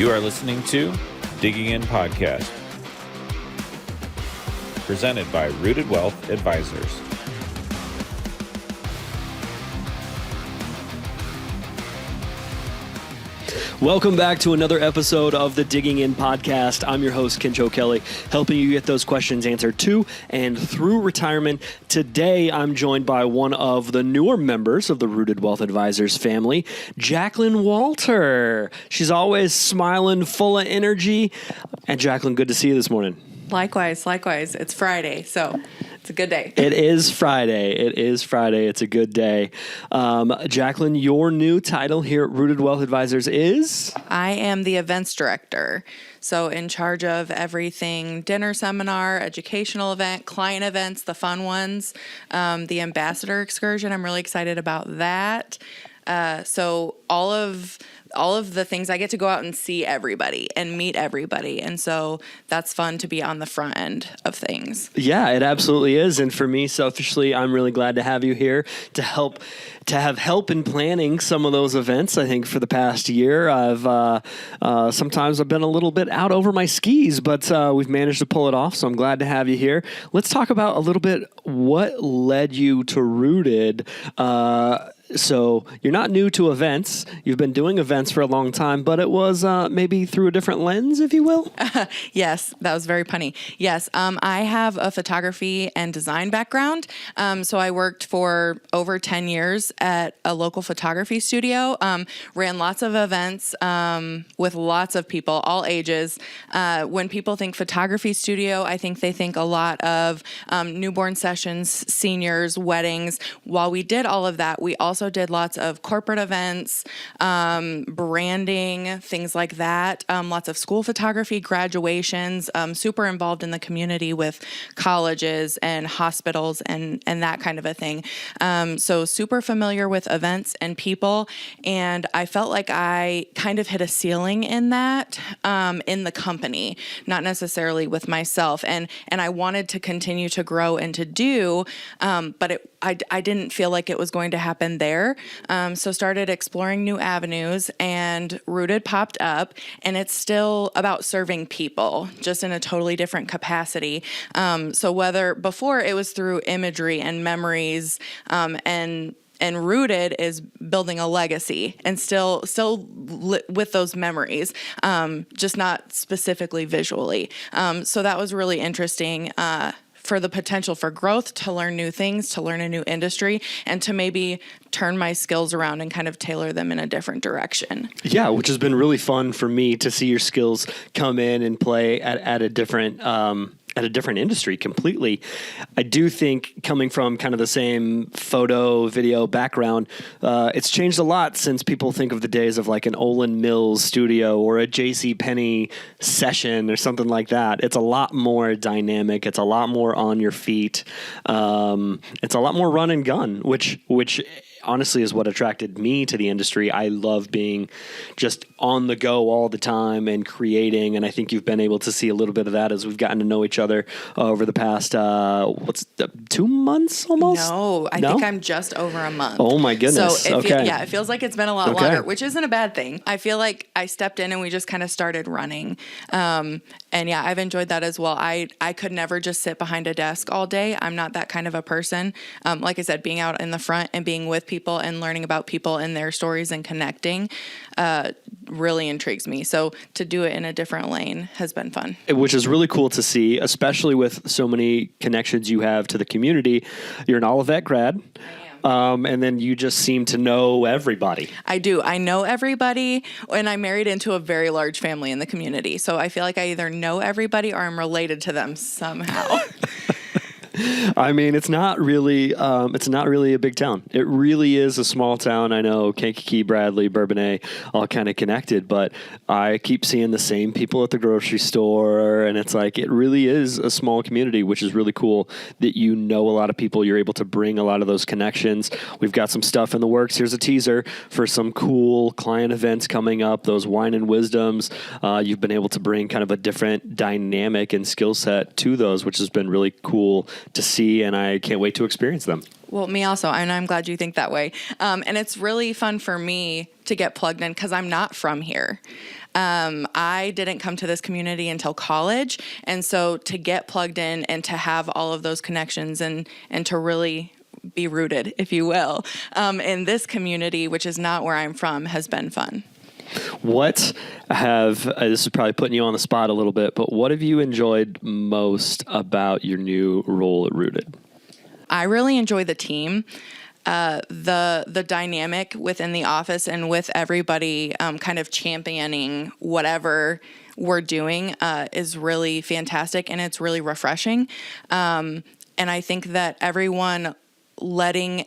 You are listening to Digging In Podcast, presented by Rooted Wealth Advisors. Welcome back to another episode of the Digging In Podcast. I'm your host, Kinch O'Kelley, helping you get those questions answered to and through retirement. Today, I'm joined by one of the newer members of the Rooted Wealth Advisors family, Jacqueline Walter. She's always smiling, full of energy. And Jacqueline, good to see you this morning. Likewise. It's Friday, so it's a good day. It is Friday. It's a good day. Jacqueline, your new title here at Rooted Wealth Advisors is? I am the Events Director, so in charge of everything dinner, seminar, educational event, client events, the fun ones, the ambassador excursion. I'm really excited about that. So all of the things, I get to go out and see everybody and meet everybody. And so that's fun to be on the front end of things. Yeah, it absolutely is. And for me, selfishly, I'm really glad to have you here to have help in planning some of those events. I think for the past year, sometimes I've been a little bit out over my skis, but we've managed to pull it off. So I'm glad to have you here. Let's talk about a little bit what led you to Rooted. So you're not new to events. You've been doing events for a long time, but it was maybe through a different lens, if you will. Yes, that was very punny. Yes, I have a photography and design background. So I worked for over 10 years at a local photography studio, ran lots of events with lots of people, all ages. When people think photography studio, I think they think a lot of newborn sessions, seniors, weddings. While we did all of that, we also did lots of corporate events, branding, things like that. Lots of school photography, graduations, super involved in the community with colleges and hospitals and that kind of a thing. So super familiar with events and people. And I felt like I kind of hit a ceiling in that, in the company, not necessarily with myself. And I wanted to continue to grow and to do, but I didn't feel like it was going to happen there. So started exploring new avenues, and Rooted popped up, and it's still about serving people, just in a totally different capacity. So whether before it was through imagery and memories, and Rooted is building a legacy and still with those memories, just not specifically visually. So that was really interesting, for the potential for growth, to learn new things, to learn a new industry, and to maybe turn my skills around and kind of tailor them in a different direction. Yeah, which has been really fun for me to see your skills come in and play at a different industry completely. I do think, coming from kind of the same photo, video background, it's changed a lot since people think of the days of like an Olin Mills studio or a J.C. Penney session or something like that. It's a lot more dynamic. It's a lot more on your feet. It's a lot more run and gun, which honestly is what attracted me to the industry. I love being just on the go all the time and creating. And I think you've been able to see a little bit of that as we've gotten to know each other over the past, 2 months almost? No, I think I'm just over a month. Oh my goodness. So okay. It feels like it's been a lot longer, which isn't a bad thing. I feel like I stepped in and we just kind of started running. And yeah, I've enjoyed that as well. I could never just sit behind a desk all day. I'm not that kind of a person. Like I said, being out in the front and being with people and learning about people and their stories and connecting really intrigues me. So to do it in a different lane has been fun. Which is really cool to see, especially with so many connections you have to the community. You're an Olivet grad. And then you just seem to know everybody. I do. I know everybody, and I married into a very large family in the community. So I feel like I either know everybody or I'm related to them somehow. I mean, it's not really a big town. It really is a small town. I know Kankakee, Bradley, Bourbonnais, all kind of connected, but I keep seeing the same people at the grocery store, and it's like, it really is a small community, which is really cool that you know a lot of people. You're able to bring a lot of those connections. We've got some stuff in the works. Here's a teaser for some cool client events coming up, those wine and wisdoms. You've been able to bring kind of a different dynamic and skill set to those, which has been really cool to see, and I can't wait to experience them. Well, me also, and I'm glad you think that way. And it's really fun for me to get plugged in because I'm not from here. I didn't come to this community until college. And so to get plugged in and to have all of those connections and to really be rooted, if you will, in this community, which is not where I'm from, has been fun. This is probably putting you on the spot a little bit, but what have you enjoyed most about your new role at Rooted? I really enjoy the team. The dynamic within the office and with everybody kind of championing whatever we're doing is really fantastic, and it's really refreshing. And I think that everyone letting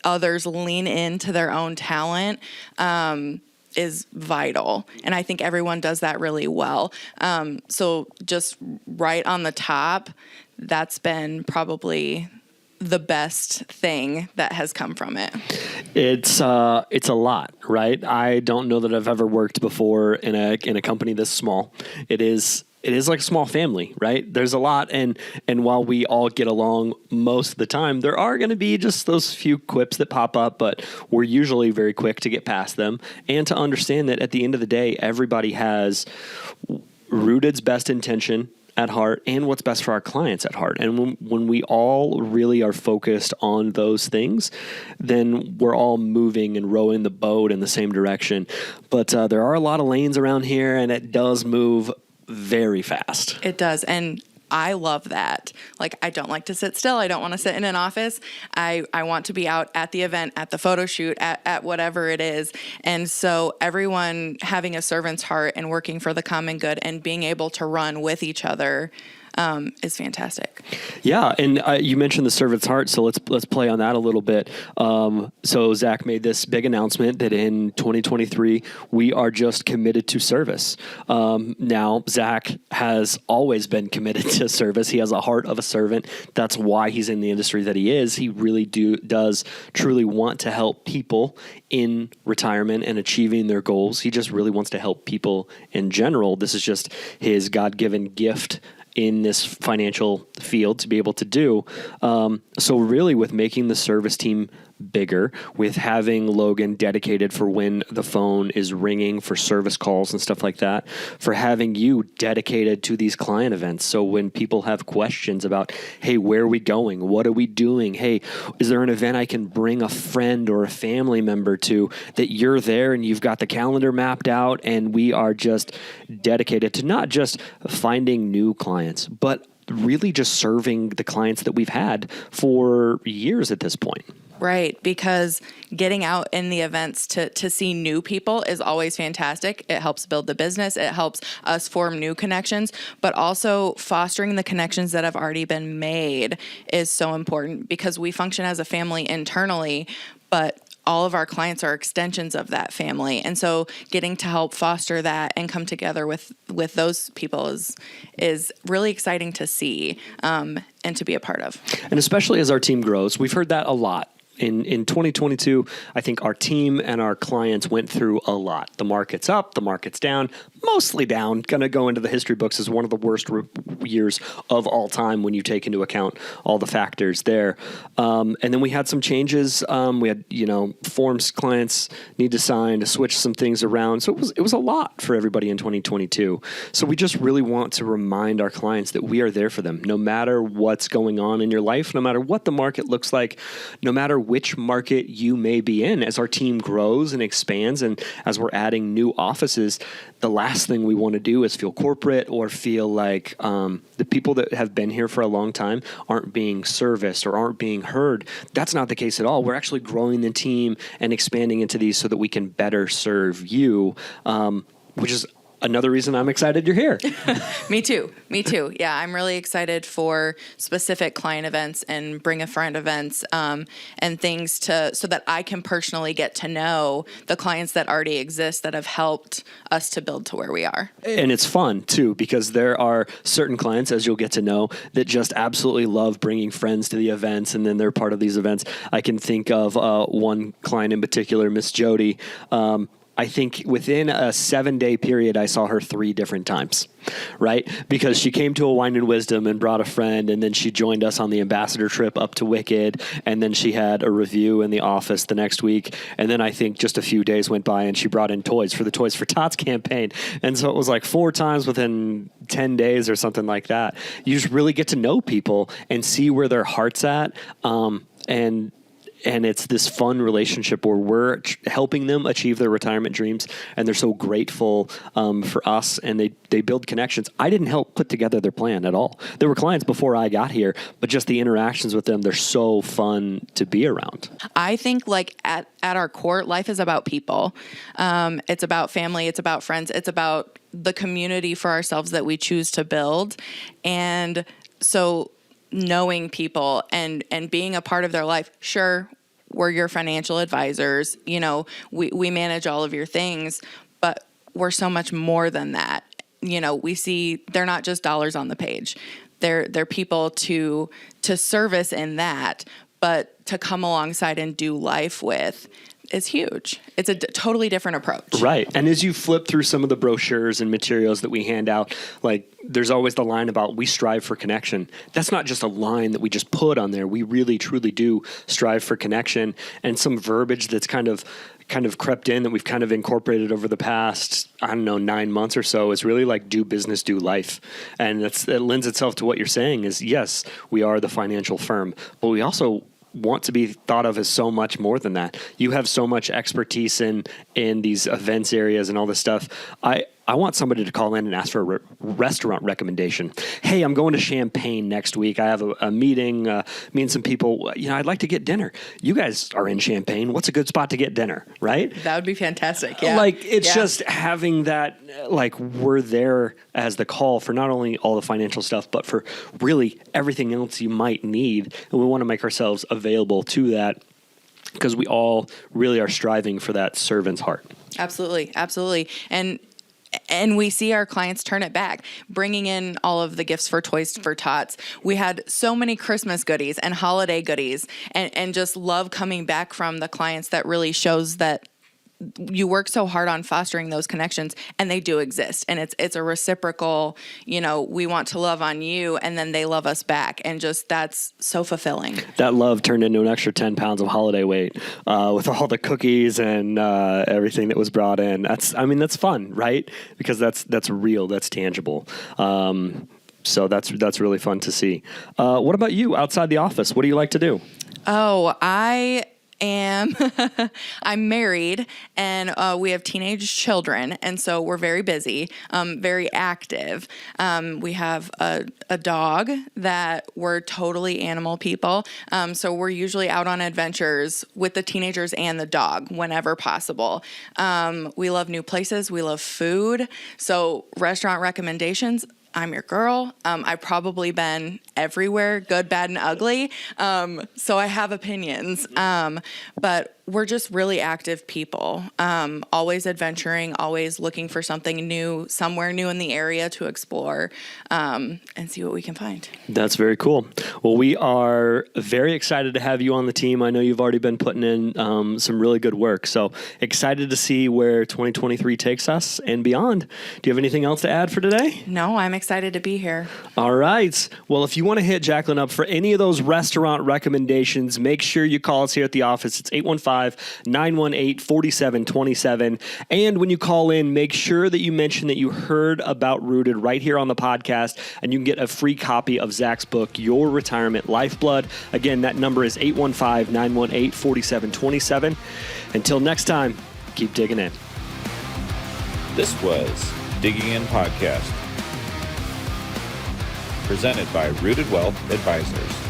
others lean into their own talent is vital. And I think everyone does that really well. So just right on the top, that's been probably the best thing that has come from it. It's a lot, right? I don't know that I've ever worked before in a company this small. It is like a small family, right? There's a lot, and while we all get along most of the time, there are going to be just those few quips that pop up, but we're usually very quick to get past them and to understand that at the end of the day, everybody has Rooted's best intention at heart and what's best for our clients at heart. And when we all really are focused on those things, then we're all moving and rowing the boat in the same direction. But there are a lot of lanes around here, and it does move very fast. It does. And I love that. Like, I don't like to sit still. I don't want to sit in an office. I want to be out at the event, at the photo shoot, at whatever it is. And so everyone having a servant's heart and working for the common good and being able to run with each other is fantastic. Yeah, and you mentioned the servant's heart, so let's play on that a little bit. So Zach made this big announcement that in 2023 we are just committed to service. Now Zach has always been committed to service. He has a heart of a servant. That's why he's in the industry that he is. He really does truly want to help people in retirement and achieving their goals. He just really wants to help people in general. This is just his God-given gift in this financial field to be able to do. So really with making the service team bigger, with having Logan dedicated for when the phone is ringing for service calls and stuff like that, for having you dedicated to these client events. So when people have questions about, hey, where are we going? What are we doing? Hey, is there an event I can bring a friend or a family member to, that you're there and you've got the calendar mapped out, and we are just dedicated to not just finding new clients, but really just serving the clients that we've had for years at this point. Right, because getting out in the events to see new people is always fantastic. It helps build the business. It helps us form new connections, but also fostering the connections that have already been made is so important, because we function as a family internally, but all of our clients are extensions of that family. And so getting to help foster that and come together with those people is really exciting to see and to be a part of. And especially as our team grows, we've heard that a lot. In 2022, I think our team and our clients went through a lot. The market's up, the market's down, mostly down. Going to go into the history books as one of the worst years of all time when you take into account all the factors there. And then we had some changes. We had, forms clients need to sign to switch some things around. So it was a lot for everybody in 2022. So we just really want to remind our clients that we are there for them, no matter what's going on in your life, no matter what the market looks like, no matter which market you may be in. As our team grows and expands, and as we're adding new offices, the last thing we want to do is feel corporate or feel like the people that have been here for a long time aren't being serviced or aren't being heard. That's not the case at all. We're actually growing the team and expanding into these so that we can better serve you, which is another reason I'm excited you're here. Me too. Yeah, I'm really excited for specific client events and bring a friend events and things so that I can personally get to know the clients that already exist that have helped us to build to where we are. And it's fun too, because there are certain clients, as you'll get to know, that just absolutely love bringing friends to the events, and then they're part of these events. I can think of one client in particular, Miss Jody. I think within a 7-day period, I saw her 3 different times, right? Because she came to a Wine and Wisdom and brought a friend, and then she joined us on the ambassador trip up to Wicked, and then she had a review in the office the next week, and then I think just a few days went by, and she brought in toys for the Toys for Tots campaign, and so it was like 4 times within 10 days or something like that. You just really get to know people and see where their heart's at, and it's this fun relationship where we're helping them achieve their retirement dreams, and they're so grateful for us, and they build connections. I didn't help put together their plan at all. There were clients before I got here, but just the interactions with them, they're so fun to be around. I think like at our core, life is about people. It's about family. It's about friends. It's about the community for ourselves that we choose to build. And so knowing people and being a part of their life. Sure, we're your financial advisors. You know, we manage all of your things, but we're so much more than that. You know, we see they're not just dollars on the page. They're people to service in that, but to come alongside and do life with is huge. It's a totally different approach. Right. And as you flip through some of the brochures and materials that we hand out, like there's always the line about we strive for connection. That's not just a line that we just put on there. We really, truly do strive for connection, and some verbiage that's kind of crept in that we've kind of incorporated over the past, 9 months or so is really like do business, do life. And it lends itself to what you're saying is, yes, we are the financial firm, but we also want to be thought of as so much more than that. You have so much expertise in these events areas and all this stuff. I want somebody to call in and ask for a restaurant recommendation. Hey, I'm going to Champaign next week. I have a meeting, me and some people. I'd like to get dinner. You guys are in Champaign. What's a good spot to get dinner, right? That would be fantastic. Yeah. It's just having that, we're there as the call for not only all the financial stuff, but for really everything else you might need. And we want to make ourselves available to that because we all really are striving for that servant's heart. Absolutely. Absolutely. And we see our clients turn it back, bringing in all of the gifts for Toys for Tots. We had so many Christmas goodies and holiday goodies, and just love coming back from the clients. That really shows that you work so hard on fostering those connections, and they do exist. And it's a reciprocal, we want to love on you, and then they love us back. And just that's so fulfilling. That love turned into an extra 10 pounds of holiday weight with all the cookies and everything that was brought in. That's fun, right? Because that's real, that's tangible. So that's really fun to see. What about you outside the office? What do you like to do? I'm married, and we have teenage children, and so we're very busy, very active. We have a dog that we're totally animal people, so we're usually out on adventures with the teenagers and the dog whenever possible. We love new places. We love food. So restaurant recommendations, I'm your girl. I've probably been everywhere, good, bad, and ugly. So I have opinions. But we're just really active people, always adventuring, always looking for something new, somewhere new in the area to explore, and see what we can find. That's very cool. Well, we are very excited to have you on the team. I know you've already been putting in some really good work. So excited to see where 2023 takes us and beyond. Do you have anything else to add for today? No, I'm excited to be here. All right. Well, if you want to hit Jacqueline up for any of those restaurant recommendations, make sure you call us here at the office. It's 815-918-4727. And when you call in, make sure that you mention that you heard about Rooted right here on the podcast, and you can get a free copy of Zach's book, Your Retirement Lifeblood. Again, that number is 815-918-4727. Until next time, keep digging in. This was Digging In Podcast, presented by Rooted Wealth Advisors.